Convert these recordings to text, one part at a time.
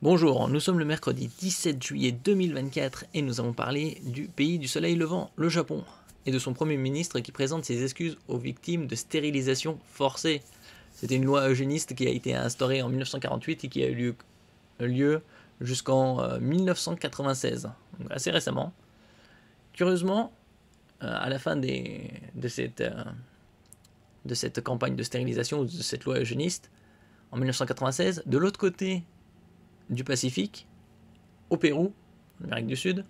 Bonjour, nous sommes le mercredi 17 juillet 2024 et nous allons parler du pays du soleil levant, le Japon, et de son premier ministre qui présente ses excuses aux victimes de stérilisation forcée. C'était une loi eugéniste qui a été instaurée en 1948 et qui a eu lieu jusqu'en 1996, donc assez récemment. Curieusement, à la fin de cette campagne de stérilisation, de cette loi eugéniste, en 1996, de l'autre côté du Pacifique, au Pérou, en Amérique du Sud,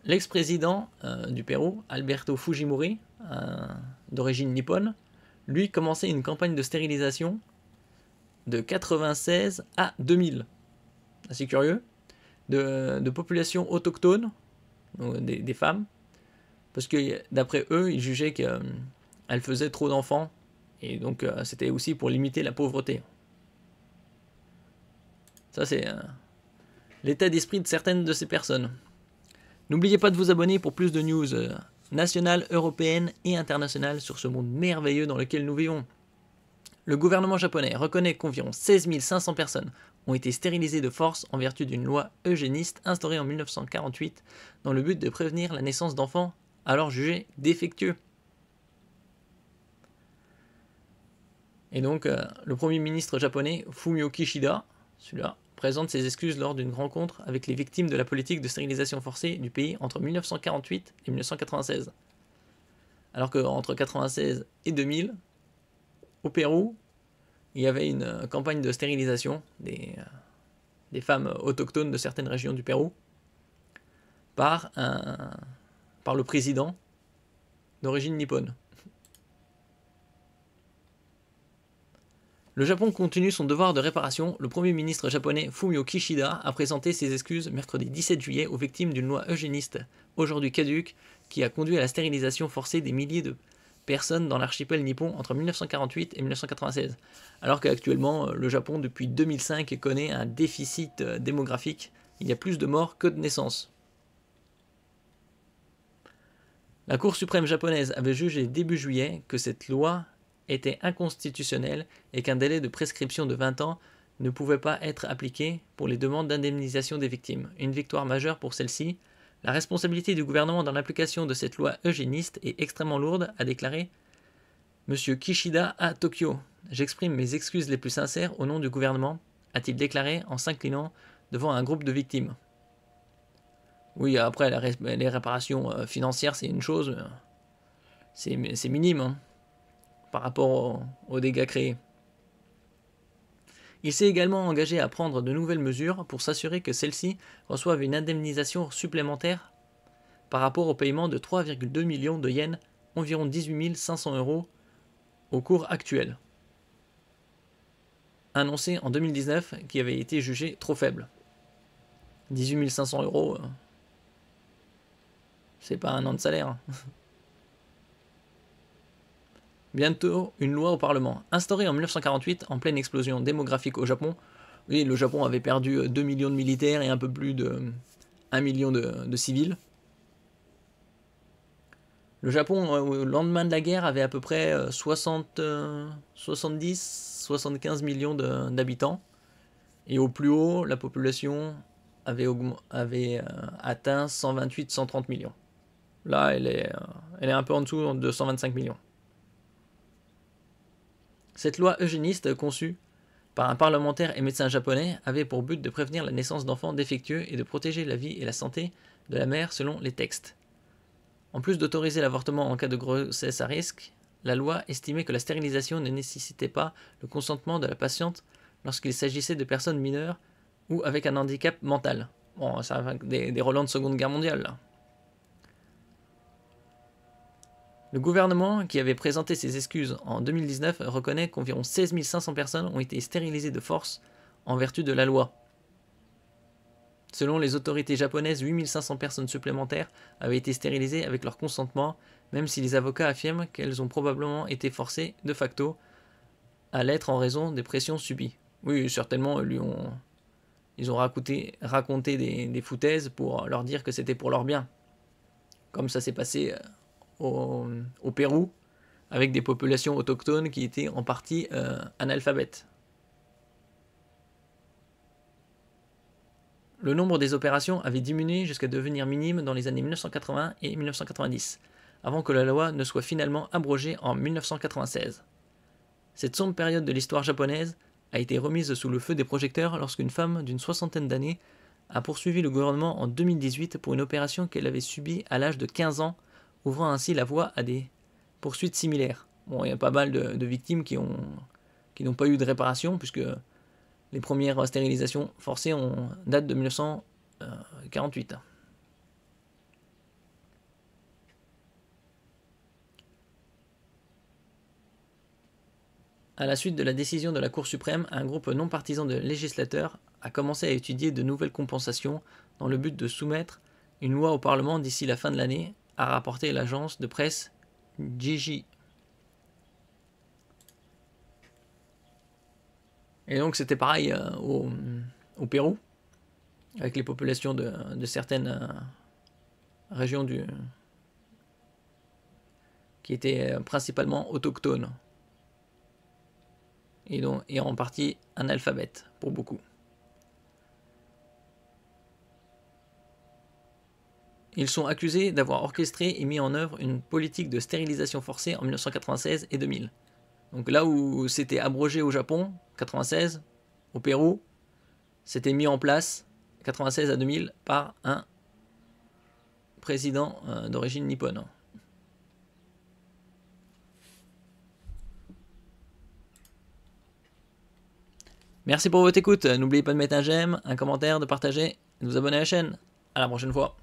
l'ex-président du Pérou, Alberto Fujimori, d'origine nippone, lui commençait une campagne de stérilisation de 96 à 2000. Assez curieux. De populations autochtones, des femmes, parce que d'après eux, ils jugeaient qu'elles faisaient trop d'enfants, et donc c'était aussi pour limiter la pauvreté. Ça, c'est l'état d'esprit de certaines de ces personnes. N'oubliez pas de vous abonner pour plus de news nationales, européennes et internationales sur ce monde merveilleux dans lequel nous vivons. Le gouvernement japonais reconnaît qu'environ 16 500 personnes ont été stérilisées de force en vertu d'une loi eugéniste instaurée en 1948 dans le but de prévenir la naissance d'enfants alors jugés défectueux. Et donc, le premier ministre japonais, Fumio Kishida, celui-là, présente ses excuses lors d'une rencontre avec les victimes de la politique de stérilisation forcée du pays entre 1948 et 1996. Alors qu'entre 1996 et 2000, au Pérou, il y avait une campagne de stérilisation des femmes autochtones de certaines régions du Pérou par le président d'origine nippone. Le Japon continue son devoir de réparation. Le premier ministre japonais Fumio Kishida a présenté ses excuses mercredi 17 juillet aux victimes d'une loi eugéniste, aujourd'hui caduque, qui a conduit à la stérilisation forcée des milliers de personnes dans l'archipel nippon entre 1948 et 1996. Alors qu'actuellement, le Japon, depuis 2005, connaît un déficit démographique. Il y a plus de morts que de naissances. La Cour suprême japonaise avait jugé début juillet que cette loi était inconstitutionnel et qu'un délai de prescription de 20 ans ne pouvait pas être appliqué pour les demandes d'indemnisation des victimes. Une victoire majeure pour celle-ci. La responsabilité du gouvernement dans l'application de cette loi eugéniste est extrêmement lourde, a déclaré M. Kishida à Tokyo. J'exprime mes excuses les plus sincères au nom du gouvernement, a-t-il déclaré en s'inclinant devant un groupe de victimes. Oui, après, les réparations financières, c'est une chose, c'est minime, hein, par rapport aux dégâts créés. Il s'est également engagé à prendre de nouvelles mesures pour s'assurer que celles-ci reçoivent une indemnisation supplémentaire par rapport au paiement de 3,2 millions de yens, environ 18 500 € au cours actuel, annoncé en 2019, qui avait été jugé trop faible. 18 500 €, c'est pas un an de salaire. Hein. Bientôt, une loi au Parlement. Instaurée en 1948, en pleine explosion démographique au Japon, oui, le Japon avait perdu 2 millions de militaires et un peu plus de 1 million de civils. Le Japon, au lendemain de la guerre, avait à peu près 70-75 millions d'habitants. Et au plus haut, la population avait atteint 128-130 millions. Là, elle est un peu en dessous de 125 millions. Cette loi eugéniste, conçue par un parlementaire et médecin japonais, avait pour but de prévenir la naissance d'enfants défectueux et de protéger la vie et la santé de la mère selon les textes. En plus d'autoriser l'avortement en cas de grossesse à risque, la loi estimait que la stérilisation ne nécessitait pas le consentement de la patiente lorsqu'il s'agissait de personnes mineures ou avec un handicap mental. Bon, ça va des relents de Seconde Guerre mondiale, là. Le gouvernement, qui avait présenté ses excuses en 2019, reconnaît qu'environ 16 500 personnes ont été stérilisées de force en vertu de la loi. Selon les autorités japonaises, 8 500 personnes supplémentaires avaient été stérilisées avec leur consentement, même si les avocats affirment qu'elles ont probablement été forcées de facto à l'être en raison des pressions subies. Oui, certainement, ils ont raconté des foutaises pour leur dire que c'était pour leur bien. Comme ça s'est passé au Pérou, avec des populations autochtones qui étaient en partie analphabètes. Le nombre des opérations avait diminué jusqu'à devenir minime dans les années 1980 et 1990, avant que la loi ne soit finalement abrogée en 1996. Cette sombre période de l'histoire japonaise a été remise sous le feu des projecteurs lorsqu'une femme d'une soixantaine d'années a poursuivi le gouvernement en 2018 pour une opération qu'elle avait subie à l'âge de 15 ans, ouvrant ainsi la voie à des poursuites similaires. Bon, il y a pas mal de victimes qui n'ont pas eu de réparation, puisque les premières stérilisations forcées datent de 1948. À la suite de la décision de la Cour suprême, un groupe non partisan de législateurs a commencé à étudier de nouvelles compensations dans le but de soumettre une loi au Parlement d'ici la fin de l'année, a rapporté l'agence de presse Jiji. Et donc c'était pareil au Pérou, avec les populations de certaines régions qui étaient principalement autochtones. Et en partie analphabètes pour beaucoup. Ils sont accusés d'avoir orchestré et mis en œuvre une politique de stérilisation forcée en 1996 et 2000. Donc là où c'était abrogé au Japon, 96, au Pérou, c'était mis en place, 96 à 2000, par un président d'origine nippone. Merci pour votre écoute. N'oubliez pas de mettre un j'aime, un commentaire, de partager et de vous abonner à la chaîne. À la prochaine fois.